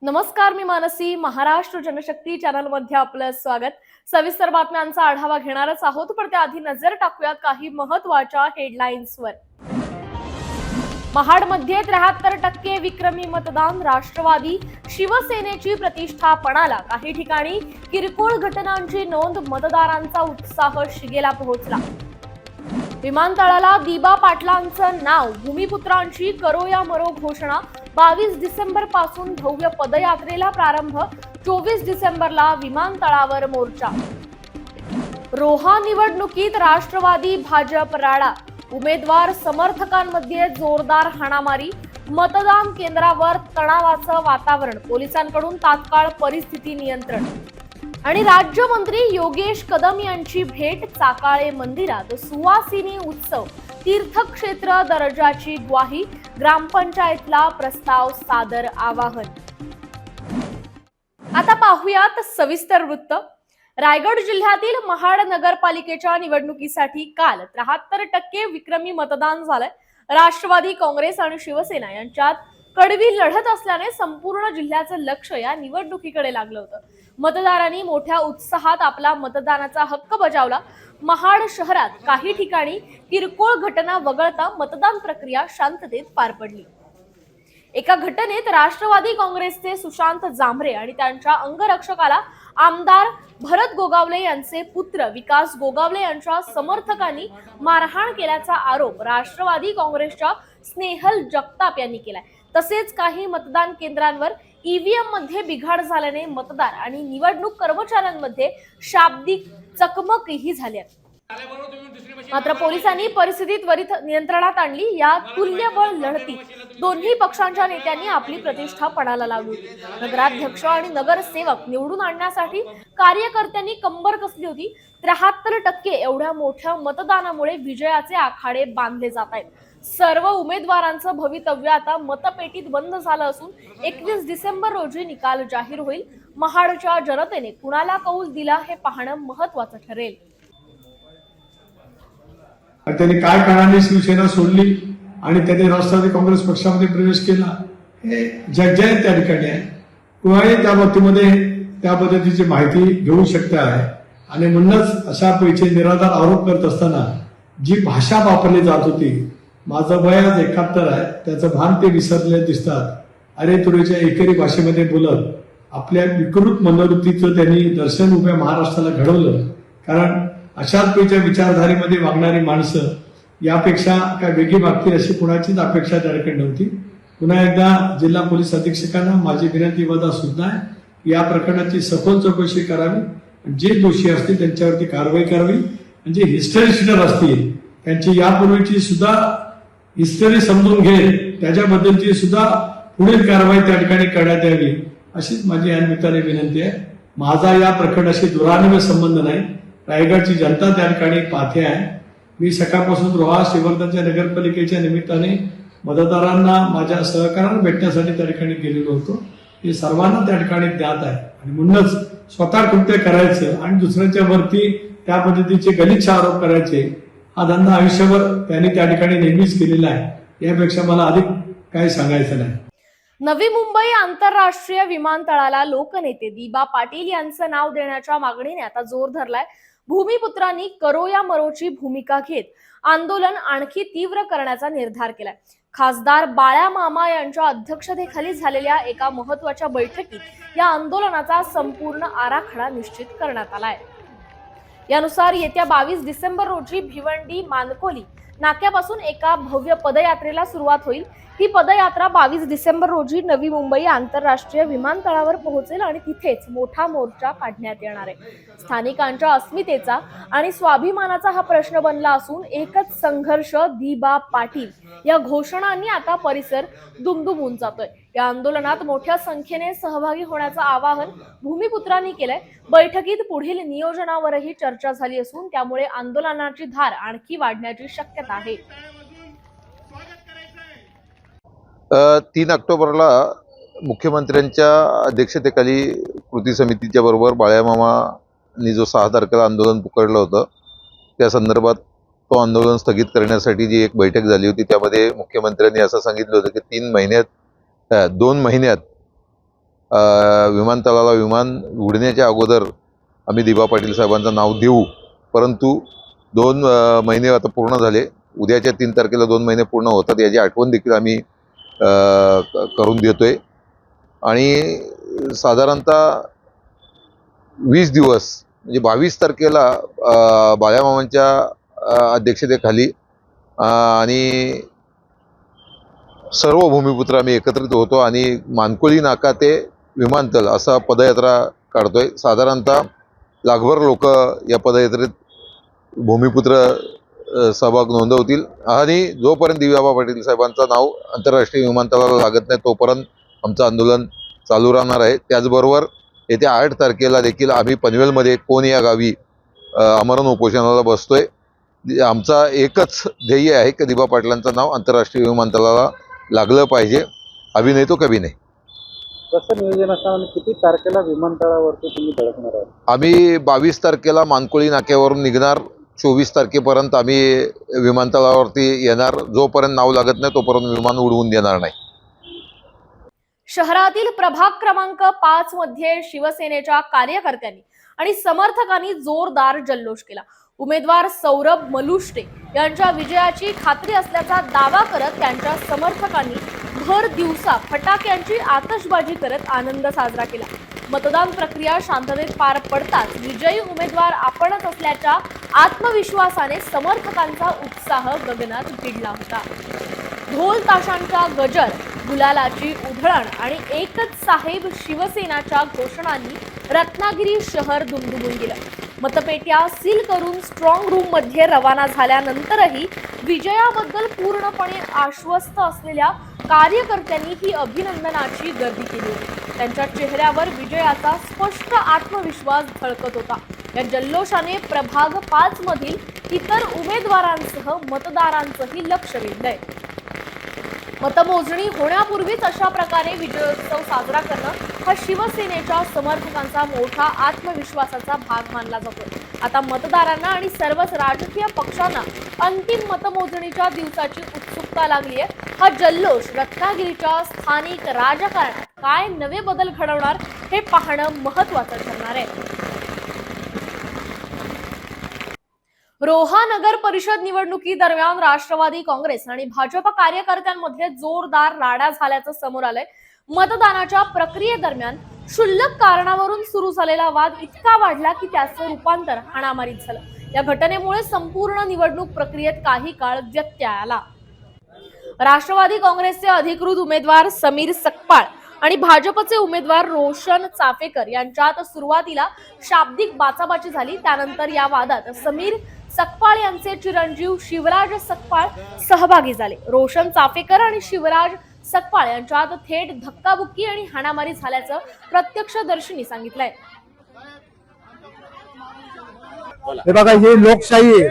नमस्कार, मी मानसी. महाराष्ट्र जनशक्ती चॅनल मध्ये आपलं स्वागत. सविस्तर बातम्यांचा आढावा घेणारच आहोत, पण त्याआधी नजर टाकूयात काही महत्त्वाच्या हेडलाईन्सवर. महाडमध्ये 73% विक्रमी मतदान. राष्ट्रवादी शिवसेनेची प्रतिष्ठा पणाला. काही ठिकाणी किरकोळ घटनांची नोंद. मतदारांचा उत्साह शिगेला पोहोचला. विमानतळाला दिबा पाटलांचं नाव. भूमिपुत्रांची करो या मरो घोषणा. 22 डिसेंबर पासून भव्य पदयात्रेला प्रारंभ. 24 डिसेंबरला विमानतळावर मोर्चा. रोहा निवडणुकीत राष्ट्रवादी भाजप राडा. उमेदवार समर्थकांमध्ये जोरदार हाणामारी. मतदान केंद्रावर तणावाचं वातावरण. पोलिसांकडून तात्काळ परिस्थिती नियंत्रण. आणि राज्यमंत्री योगेश कदम यांची भेट. चाकाळे मंदिरात सुवासिनी उत्सव. तीर्थक्षेत्र दर्जाची ग्वाही. ग्रामपंचायतला प्रस्ताव सादर आवाहन. आता पाहूयात सविस्तर वृत्त. रायगड जिल्ह्यातील महाड नगरपालिकेच्या निवडणुकीसाठी काल 73% विक्रमी मतदान झालंय. राष्ट्रवादी काँग्रेस आणि शिवसेना यांच्यात कडवी लढत असल्याने संपूर्ण जिल्ह्याचं लक्ष या निवडणुकीकडे लागलं होतं. मतदारांनी मोठ्या उत्साहात आपला मतदानाचा हक्क बजावला. महाड शहरात काही ठिकाणी किरकोळ घटना वगळता मतदान प्रक्रिया शांततेत पार पडली. एका घटनेत राष्ट्रवादी काँग्रेसचे सुशांत जांभरे आणि त्यांच्या अंगरक्षकाला आमदार भरत गोगावले यांचे पुत्र विकास गोगावले यांच्या समर्थकांनी मारहाण केल्याचा आरोप राष्ट्रवादी काँग्रेसच्या स्नेहल जगताप यांनी केलाय. तसेच काही मतदान केंद्रांवर ईव्हीएम मध्ये बिघाड झाल्याने मतदार आणि निवडणूक कर्मचाऱ्यांमध्ये शाब्दिक चकमकही झाली. मात्र पोलिसांनी परिस्थिती त्वरित नियंत्रणात आणली. या तुल्यबळ लढतीत दोन्ही पक्षांच्या नेत्यांनी आपली प्रतिष्ठा पणाला लावली. नगराध्यक्ष आणि नगरसेवक निवडून आणण्यासाठी कार्यकर्त्यांनी कंबर कसली होती. 73% एवढ्या मोठ्या मतदानामुळे विजयाचे आखाडे बांधले जात आहेत. सर्व उमेदवारांचं भवितव्य आता मतपेटीत बंद झालं असून 21 डिसेंबर रोजी निकाल जाहीर होईल. महाडच्या जनतेने कुणाला कौल दिला हे पाहणं महत्त्वाचं ठरेल. त्यांनी काय कारणाने शिवसेना सोडली आणि त्यांनी राष्ट्रवादी काँग्रेस पक्षामध्ये प्रवेश केला हे जगजाहीर त्या ठिकाणी आहे. कुणाही त्या बाबतीमध्ये त्या पद्धतीची माहिती घेऊ शकते आहे. आणि म्हणूनच अशा पैसे निराधार आरोप करत असताना जी भाषा वापरली जात होती, माझं वय आज 71 आहे, त्याचं भान ते विसरले दिसतात. अरे तुरीच्या एकेरी भाषेमध्ये बोलत आपल्या विकृत मनोवृत्तीचं त्यांनी दर्शन उभ्या महाराष्ट्राला घडवलं. कारण अशाच पैच्या विचारधारेमध्ये वागणारी माणसं यापेक्षा काय वेगळी वागतील अशी कुणाचीच अपेक्षा त्या ठिकाणी नव्हती. पुन्हा एकदा जिल्हा पोलीस अधीक्षकांना माझी विनंती वजा सुद्धा आहे की या प्रकरणाची सखोल चौकशी करावी. जे दोषी असतील त्यांच्यावरती कारवाई करावी. जे हिस्टरी शीटर असतील त्यांची यापूर्वीची सुद्धा हिस्टरी समजून घेत त्याच्याबद्दलची सुद्धा पुढील कारवाई त्या ठिकाणी करण्यात यावी अशीच माझी या निमित्ताने विनंती आहे. माझा या प्रकरणाशी दुरान्वय संबंध नाही. रायगडची जनता त्या ठिकाणी पाथे आहे. मी सकाळपासून रोहा श्रीवर्धनच्या नगरपालिकेच्या निमित्ताने मतदारांना माझ्या सहकार्याने भेटण्यासाठी त्या ठिकाणी गेलेलो होतो. हे सर्वांना त्या ठिकाणी ज्ञात आहे आणि म्हणूनच स्वतः कृत्य करायचं आणि दुसऱ्यांच्या वरती त्या पद्धतीचे गलिच्छ आरोप करायचे हा धंदा आयुष्यभर त्यांनी त्या ठिकाणी नेहमीच केलेला आहे. यापेक्षा मला अधिक काही सांगायचं नाही. नवी मुंबई आंतरराष्ट्रीय विमानतळाला लोकनेते दिबा पाटील यांचं नाव देण्याच्या मागणीने आता जोर धरलाय. भूमिपुत्रांनी करो या मरोची भूमिका घेत आंदोलन आणखी तीव्र करण्याचा निर्धार केलाय. खासदार बाळ्या मामा यांच्या अध्यक्षतेखाली झालेल्या एका महत्त्वाच्या बैठकीत या आंदोलनाचा संपूर्ण आराखडा निश्चित करण्यात आलाय. यानुसार येत्या 22 डिसेंबर रोजी भिवंडी मानकोली नाक्यापासून एका भव्य पदयात्रेला सुरुवात होईल. ही पदयात्रा 22 डिसेंबर रोजी नवी मुंबई आंतरराष्ट्रीय विमानतळावर पोहोचेल आणि तिथेच मोठा मोर्चा काढण्यात येणार आहे. स्थानिकांच्या अस्मितेचा आणि स्वाभिमानाचा हा प्रश्न बनला असून एकच संघर्ष दिबा पाटील या घोषणांनी आता परिसर दुमदुमून जातोय. या आंदोलनात मोठ्या संख्येने सहभागी होण्याचं आवाहन भूमिपुत्रांनी केलंय. बैठकीत पुढील नियोजनावरही चर्चा झाली असून त्यामुळे आंदोलनाची धार आणखी वाढण्याची शक्यता आहे. 3 ऑक्टोबरला मुख्यमंत्र्यांच्या अध्यक्षतेखाली कृती समितीच्या बरोबर बाळ्यामामांनी जो 6 तारखेला आंदोलन पुकारलं होतं त्या संदर्भात तो आंदोलन स्थगित करण्यासाठी जी एक बैठक झाली होती त्यामध्ये मुख्यमंत्र्यांनी असं सांगितलं होतं की 2 महिन्यात विमानतळाला विमान उडण्याच्या अगोदर आम्ही दिबा पाटील साहेबांचं नाव देऊ, परंतु 2 महिने आता पूर्ण झाले. उद्याच्या 3 तारखेला 2 महिने पूर्ण होतात, याची आठवण देखील आम्ही करून देतोय. आणि साधारणतः 20 दिवस म्हणजे 22 तारखेला बाळ्यामामांच्या अध्यक्षतेखाली आणि सर्व भूमिपुत्र आम्ही एकत्रित होतो आणि मानकोळी नाका ते विमानतळ असा पदयात्रा काढतोय. साधारणतः लाखभर लोक या पदयात्रेत भूमिपुत्र सहभाग नोंदवतील आणि जोपर्यंत दिव्याबा पाटील साहेबांचं नाव आंतरराष्ट्रीय विमानतळाला लागत नाही तोपर्यंत आमचं आंदोलन चालू राहणार आहे. त्याचबरोबर येत्या 8 तारखेला देखील आम्ही पनवेलमध्ये कोण या गावी आमरण उपोषणाला बसतोय. आमचा एकच ध्येय आहे की दिबा पाटलांचं नाव आंतरराष्ट्रीय विमानतळाला लागलं पाहिजे. अभी नाही तो कभी नाही. कसं नियोजन असणार आणि किती तारखेला विमानतळावरती तुम्ही धडकणार आहात? आम्ही 22 तारखेला मानकोळी नाक्यावरून निघणार. 24 तारखेपर्यंत आम्ही विमानतळावरती येणार. जोपर्यंत नाव लागत नाही तोपर्यंत विमान उडवून देणार नाही. शहरातील प्रभाग क्रमांक 5 मध्ये शिवसेनेच्या कार्यकर्त्यांनी आणि समर्थकांनी जोरदार जल्लोष केला. उमेदवार सौरभ मलुष्टे यांच्या विजयाची खात्री असल्याचा दावा करत त्यांच्या समर्थकांनी भर दिवसा फटाक्यांची आतषबाजी करत आनंद साजरा केला. मतदान प्रक्रिया शांततेत पार पडताच विजयी उमेदवार आपणच असल्याच्या आत्मविश्वासाने समर्थकांचा उत्साह गगनात भिडला होता. ढोल ताशांचा गजर, गुलालाची उधळण आणि एकच साहेब शिवसेनाच्या घोषणांनी रत्नागिरी शहर दुमदुमून गेलं. मतपेट्या सील करून स्ट्रॉंग रूम मध्ये रवाना झाल्यानंतरही विजयाबद्दल पूर्णपणे आश्वस्त असलेल्या कार्यकर्त्यांनी ही अभिनंदनाची गर्दी केली होती. त्यांच्या चेहऱ्यावर विजयाचा स्पष्ट आत्मविश्वास झळकत होता. या जल्लोषाने प्रभाग 5 मधील इतर उमेदवारांसह मतदारांचंही लक्ष वेधलंय. मतमोजणी होण्यापूर्वीच अशा प्रकारे विजयोत्सव साजरा करणं हा शिवसेनेच्या समर्थकांचा मोठा आत्मविश्वासाचा भाग मानला जातो. आता मतदारांना आणि सर्वच राजकीय पक्षांना अंतिम मतमोजणीच्या दिवसाची उत्सुकता लागली आहे. हा जल्लोष रत्नागिरीच्या स्थानिक राजकारणात काय नवे बदल घडवणार हे पाहणं महत्त्वाचं ठरणार आहे. रोहा नगर परिषद निवडणुकीदरम्यान राष्ट्रवादी काँग्रेस आणि भाजप कार्यकर्त्यांमध्ये जोरदार राडा झाल्याचं समोर आलंय. मतदानाच्या प्रक्रियेदरम्यान क्षुल्लक कारणावरून सुरू झालेला वाद इतका वाढला की त्याचं रूपांतर हाणामारीत झालं. या घटनेमुळे संपूर्ण निवडणूक प्रक्रियेत काही काळ व्यत्यय आला. राष्ट्रवादी काँग्रेसचे अधिकृत उमेदवार समीर सकपाळ आणि भाजपचे उमेदवार रोशन चाफेकर यांच्यात सुरुवातीला शाब्दिक बाचाबाची झाली. त्यानंतर या वादात समीर सकपाळ यांचे चिरंजीव शिवराज सकपाळ सहभागी झाले. रोशन चाफेकर आणि शिवराज सकपाळ यांच्यात थेट धक्काबुक्की आणि हाणामारी झाल्याचं प्रत्यक्षदर्शींनी सांगितलंय. हे बघा, ही लोकशाही आहे.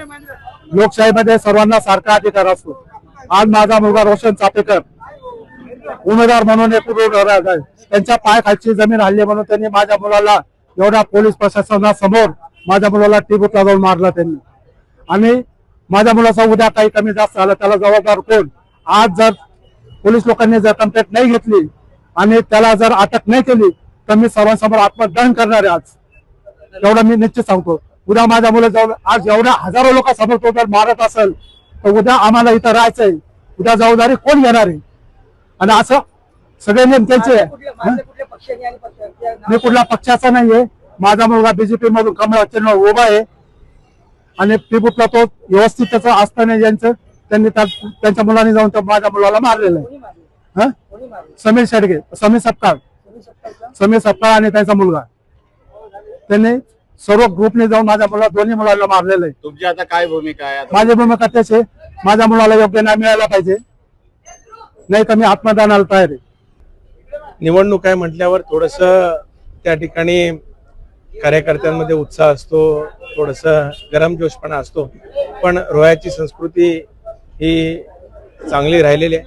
लोकशाहीमध्ये सर्वांना सारखा अधिकार असतो. आज माझा मुलगा रोशन चाफेकर उमेदवार म्हणून त्यांच्या पायाखालची जमीन हल्ली म्हणून त्यांनी माझ्या मुलाला एवढ्या पोलीस प्रशासनासमोर माझ्या मुलाला टिबूतला जाऊन मारला त्यांनी. आणि माझ्या मुलाचा उद्या काही कमी जास्त झालं त्याला जबाबदार कोण? आज जर पोलीस लोकांनी जर कंप्लेंट नाही घेतली आणि त्याला जर अटक नाही केली तर मी सर्वांसमोर आत्मदहन करणार आहे. आज एवढं मी निश्चित सांगतो. उद्या माझ्या मुलं जाऊन आज एवढ्या हजारो लोकांसमोर तो जर मारत असेल तर उद्या आम्हाला इथं राहायचंय. उद्या जबाबदारी कोण घेणार आहे? आणि असं सगळे नेम त्यांचे. मी कुठल्या पक्षाचा नाहीये. माझा मुलगा बीजेपी मधून कमळ चिन्ह उभा आहे आणि टिबूतला तो व्यवस्थित त्याचं असताना ज्यांचं त्यांनी त्यांच्या मुलांनी जाऊन माझ्या मुलाला मारलेलं आहे. समीर शेडगे, समीर सपकाळ आणि त्यांचा मुलगा त्यांनी सर्व ग्रुपने जाऊन माझ्या दोन्ही मुलांना मारलेलं आहे. तुमची आता काय भूमिका आहे? माझी भूमिका त्याच आहे, माझ्या मुलाला योग्य न्याय मिळाला पाहिजे, नाही तर मी आत्मदानाला तयार आहे. निवडणूक आहे म्हटल्यावर थोडस त्या ठिकाणी कार्यकर्त्यांमध्ये उत्साह असतो, थोडस गरमजोशपणा असतो. पण रोह्याची संस्कृती ही चांगली राहिलेली आहे.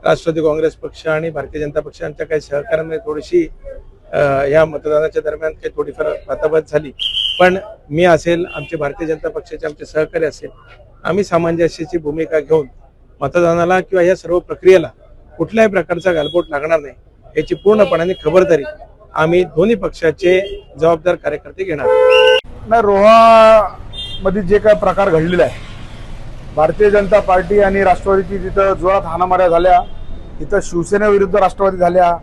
राष्ट्रवादी काँग्रेस पक्ष आणि भारतीय जनता पक्षांच्या काही सहकार्यामध्ये थोडीशी या मतदानाच्या दरम्यान काही थोडीफार वातावत झाली. पण मी असेल, आमचे भारतीय जनता पक्षाचे आमचे सहकारी असेल, आम्ही सामंजस्याची भूमिका घेऊन मतदानाला किंवा या सर्व प्रक्रियेला कुठल्याही प्रकारचा गालबोट लागणार नाही याची पूर्णपणाने खबरदारी आम्ही दोन्ही पक्षाचे जबाबदार कार्यकर्ते घेणार. नाही, रोहा मध्ये जे काय प्रकार घडलेला आहे, भारतीय जनता पार्टी आणि राष्ट्रवादीची तिथं जोरात हाणामाऱ्या झाल्या, तिथं शिवसेनेविरुद्ध राष्ट्रवादी झाल्या,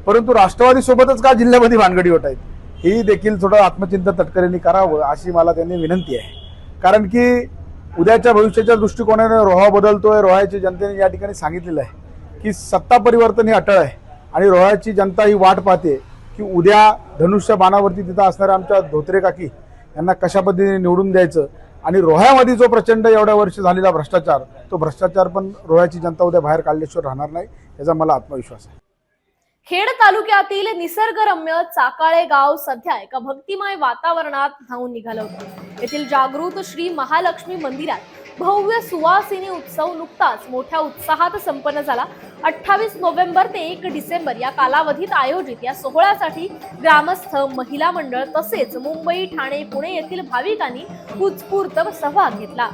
परंतु राष्ट्रवादी सोबतच का जिल्ह्यामध्ये भानगडी होत आहेत, ही देखील थोडं आत्मचिंतन तटकरेंनी करावं अशी मला त्यांनी विनंती आहे. कारण की उद्याच्या भविष्याच्या दृष्टिकोनाने रोहा बदलतोय. रोह्याच्या जनतेने या ठिकाणी सांगितलेलं आहे की सत्ता परिवर्तन हे अटळ आहे आणि रोह्याची जनता ही वाट पाहते की उद्या धनुष्य बाणावरती तिथं असणाऱ्या आमच्या धोत्रे काकी यांना कशा पद्धतीने निवडून द्यायचं. आणि रोह्यामध्ये जो प्रचंड एवढ्या वर्ष झालेला भ्रष्टाचार, तो भ्रष्टाचार पण रोह्याची जनता उद्या बाहेर काढल्याशिवाय राहणार नाही, याचा मला आत्मविश्वास आहे. खेड तालुक्यातील निसर्गरम्य चाकाळे गाव सध्या एका भक्तिमय वातावरणात न्हाऊन निघालं होतं. येथील जागृत श्री महालक्ष्मी मंदिरात भव्य सुवासिनी उत्सव नुकताच मोठ्या उत्साहात संपन्न झाला. 28 नोव्हेंबर ते 1 डिसेंबर या कालावधीत आयोजित या सोहळ्यासाठी ग्रामस्थ, महिला मंडळ तसेच मुंबई, ठाणे, पुणे येथील भाविकांनी उत्स्फूर्त सहभाग घेतला.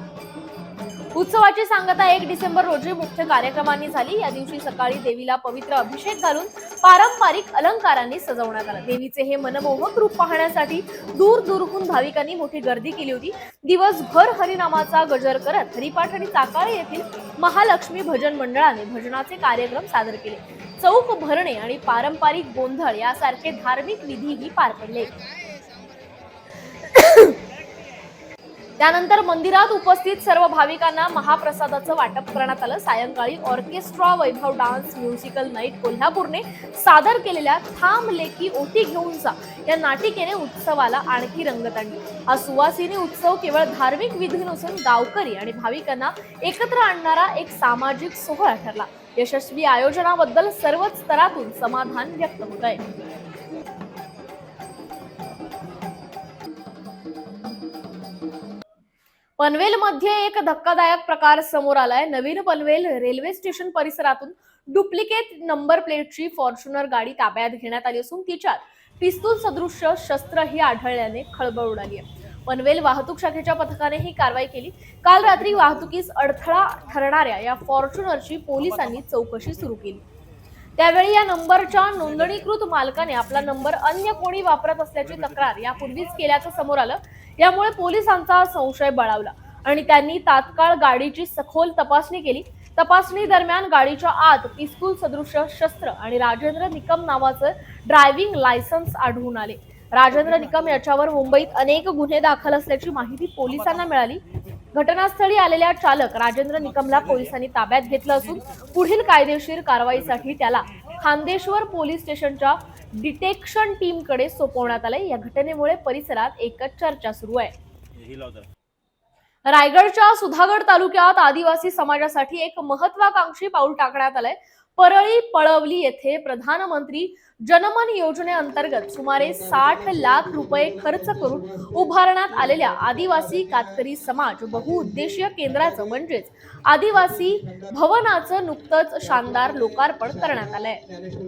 उत्सवाची सांगता 1 डिसेंबर रोजी मुख्य कार्यक्रमांनी झाली. या दिवशी सकाळी देवीला पवित्र अभिषेक घालून पारंपरिक अलंकारांनी सजवण्यात आलं. देवीचे हे मनमोहक रूप पाहण्यासाठी दूर दूरहून भाविकांनी मोठी गर्दी केली होती. दिवसभर हरिनामाचा गजर करत हरिपाठ आणि चाकाळे येथील महालक्ष्मी भजन मंडळाने भजनाचे कार्यक्रम सादर केले. चौक भरणे आणि पारंपरिक गोंधळ यासारखे धार्मिक विधीही पार पडले. त्यानंतर मंदिरात उपस्थित सर्व भाविकांना महाप्रसादाचं वाटप करण्यात आलं. सायंकाळी ऑर्केस्ट्रा, वैभव डान्स, म्युझिकल नाईट कोल्हापूरने सादर केलेल्या थांब लेकी ओटी घेऊन जा या नाटिकेने उत्सवाला आणखी रंगत आणली. हा सुवासिनी उत्सव केवळ धार्मिक विधी नसून गावकरी आणि भाविकांना एकत्र आणणारा एक सामाजिक सोहळा ठरला. यशस्वी आयोजनाबद्दल सर्वच स्तरातून समाधान व्यक्त होत आहे. पनवेलमध्ये एक धक्कादायक प्रकार समोर आलाय. नवीन पनवेल रेल्वे स्टेशन परिसरातून डुप्लिकेट नंबर प्लेटची फॉर्च्युनर गाडी ताब्यात घेण्यात आली असून तिच्यात पिस्तूल सदृश्य शस्त्रही आढळल्याने खळबळ उडाली आहे. पनवेल वाहतूक शाखेच्या पथकाने ही कारवाई केली. काल रात्री वाहतुकीस अडथळा ठरणाऱ्या या फॉर्च्युनरची पोलिसांनी चौकशी सुरू केली. त्यावेळी या नंबरच्या नोंदणीकृत मालकाने आपला नंबर अन्य कोणी वापरत असल्याची तक्रार यापूर्वीच केल्याचं समोर आलं. यामुळे पोलिसांचा संशय बळावला आणि त्यांनी तात्काळ गाडीची सखोल तपासणी केली. तपासणी दरम्यान गाडीच्या आत पिस्तूल सदृश्य शस्त्र आणि राजेंद्र निकम नावाचं ड्रायव्हिंग लायसन्स आढळून आले. राजेंद्र निकम याच्यावर मुंबईत अनेक गुन्हे दाखल असल्याची माहिती पोलिसांना मिळाली. घटनास्थळी आलेल्या चालक राजेंद्र निकमला पोलिसांनी ताब्यात घेतलं असून पुढील कायदेशीर कारवाईसाठी त्याला खांदेश्वर पोलीस स्टेशनच्या डिटेक्शन टीमकडे सोपवण्यात आले. या घटनेमुळे परिसरात एकच चर्चा सुरू आहे. रायगडच्या सुधागड तालुक्यात आदिवासी समाजासाठी एक महत्वाकांक्षी पाऊल टाकण्यात आलंय. परळी पळवली येथे प्रधानमंत्री जनमन योजनेअंतर्गत सुमारे 60 लाख रुपये खर्च करून उभारण्यात आलेल्या आदिवासी कातकरी समाज बहुउद्देशीय केंद्राचं म्हणजेच आदिवासी भवनाचं नुकतंच शानदार लोकार्पण करण्यात आलंय.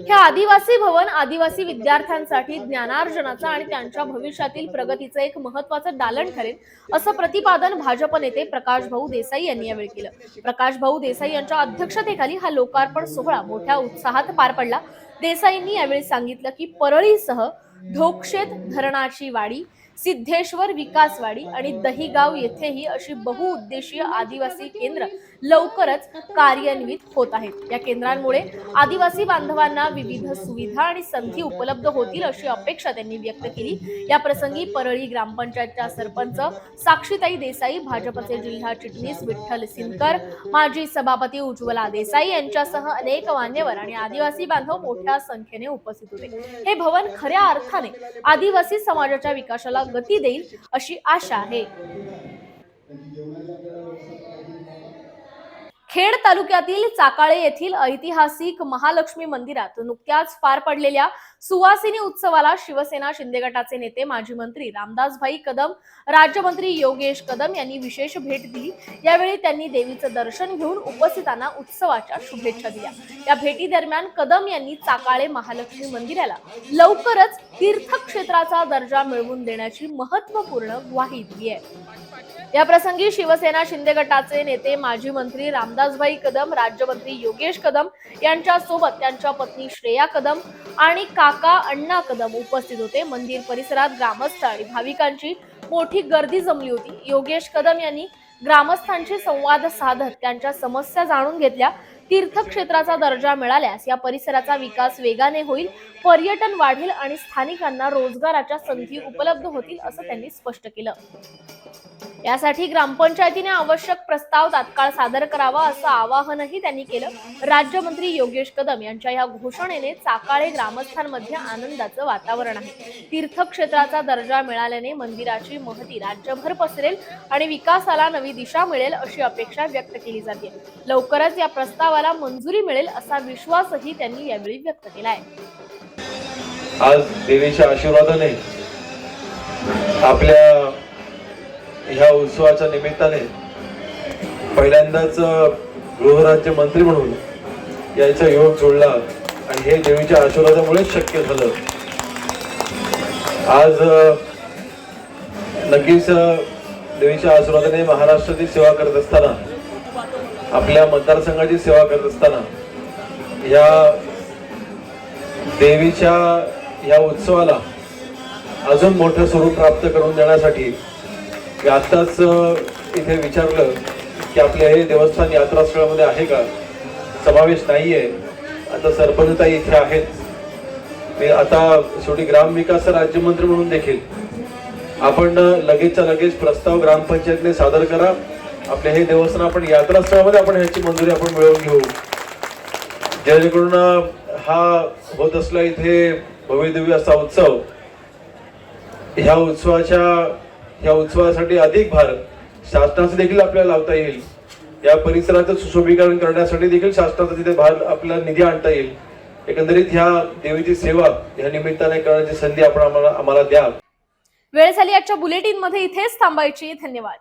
हे आदिवासी भवन आदिवासी विद्यार्थ्यांसाठी ज्ञानार्जनाचं आणि त्यांच्या भविष्यातील प्रगतीचं एक महत्वाचं दालन ठरेल, असं प्रतिपादन भाजप नेते प्रकाश भाऊ देसाई यांनी यावेळी केलं. प्रकाश भाऊ देसाई यांच्या अध्यक्षतेखाली हा लोकार्पण सोहळा मोठ्या उत्साहात पार पडला. देसाईंनी यावेळी सांगितलं की परळीसह ढोकशेत धरणाची वाडी, सिद्धेश्वर विकासवाडी आणि दहिगाव येथेही अशी बहुउद्देशीय आदिवासी केंद्र लवकरच कार्यान्वित होत आहेत. या केंद्रांमुळे आदिवासी बांधवांना विविध सुविधा आणि संधी उपलब्ध होतील अशी अपेक्षा त्यांनी व्यक्त केली. या प्रसंगी परळी ग्रामपंचायतच्या सरपंच साक्षीताई देसाई, भाजपचे जिल्हा चिटणीस विठ्ठल सिनकर, माजी सभापती उज्ज्वला देसाई यांच्यासह अनेक मान्यवर आणि आदिवासी बांधव मोठ्या संख्येने उपस्थित होते. हे भवन खऱ्या अर्थाने आदिवासी समाजाच्या विकासाला गती देईल अशी आशा आहे. खेड तालुक्यातील चाकाळे येथील ऐतिहासिक महालक्ष्मी मंदिरात नुकत्याच पार पडलेल्या सुवासिनी उत्सवाला शिवसेना शिंदे गटाचे नेते माजी मंत्री रामदासभाई कदम, राज्यमंत्री योगेश कदम यांनी विशेष भेट दिली. यावेळी त्यांनी देवीचं दर्शन घेऊन उपस्थितांना उत्सवाच्या शुभेच्छा दिल्या. या भेटी दरम्यान कदम यांनी चाकाळे महालक्ष्मी मंदिराला लवकरच तीर्थक्षेत्राचा दर्जा मिळवून देण्याची महत्त्वपूर्ण ग्वाही दिली आहे. या प्रसंगी शिवसेना शिंदे गटाचे नेते माजी मंत्री रामदासभाई कदम, राज्यमंत्री योगेश कदम यांच्यासोबत त्यांच्या पत्नी श्रेया कदम आणि काका अण्णा कदम उपस्थित होते. मंदिर परिसरात ग्रामस्थ आणि भाविकांची मोठी गर्दी जमली होती. योगेश कदम यांनी ग्रामस्थांशी संवाद साधत त्यांच्या समस्या जाणून घेतल्या. तीर्थक्षेत्राचा दर्जा मिळाल्यास या परिसराचा विकास वेगाने होईल, पर्यटन वाढेल आणि स्थानिकांना रोजगाराच्या संधी उपलब्ध होतील असं त्यांनी स्पष्ट केलं. यासाठी ग्रामपंचायतीने आवश्यक प्रस्ताव तात्काळ सादर करावा असं आवाहनही त्यांनी केलं. राज्यमंत्री योगेश कदम यांच्या या घोषणेने चाकाळे ग्रामस्थांमध्ये आनंदाचं वातावरण आहे. तीर्थक्षेत्राचा दर्जा मिळाल्याने मंदिराची महती राज्यभर पसरेल आणि विकासाला नवी दिशा मिळेल अशी अपेक्षा व्यक्त केली जाते. लवकरच या प्रस्तावाला मंजुरी मिळेल असा विश्वासही त्यांनी यावेळी व्यक्त केलाय. आज देवीच्या आशीर्वादाने आपल्या ह्या उत्सवाच्या निमित्ताने पहिल्यांदाच गृहराज्य मंत्री म्हणून याचा योग जुळला आणि हे देवीच्या आशीर्वादामुळेच शक्य झालं. आज नक्कीच देवीच्या आशीर्वादाने महाराष्ट्राची सेवा करत असताना, आपल्या मतदारसंघाची सेवा करत असताना या देवीच्या या उत्सवाला अजून मोठं स्वरूप प्राप्त करून देण्यासाठी मी आत्ताच इथे विचारलं की आपले हे देवस्थान यात्रास्थळामध्ये आहे का, समावेश नाहीये. आता सरपंचताई इथे आहेत. मी आता शेवटी ग्रामविकास राज्यमंत्री म्हणून देखील आपण लगेचच्या लगेच प्रस्ताव ग्रामपंचायतीने सादर करा. आपले हे देवस्थान आपण यात्रास्थळामध्ये आपण ह्याची मंजुरी आपण मिळवून घेऊ, जेणेकरून हा होत असला इथे भव्यदिव्य असा उत्सव, ह्या उत्सवासाठी अधिक भार शासनाचा देखील आपल्याला लावता येईल. या परिसराचं सुशोभीकरण करण्यासाठी देखील शासनाचा तिथे भार आपला निधी आणता येईल. एकंदरीत ह्या देवीची सेवा ह्या निमित्ताने करण्याची संधी आपण आम्हाला द्या. वेळ झाली आजच्या बुलेटिन मध्ये इथेच थांबायची. धन्यवाद.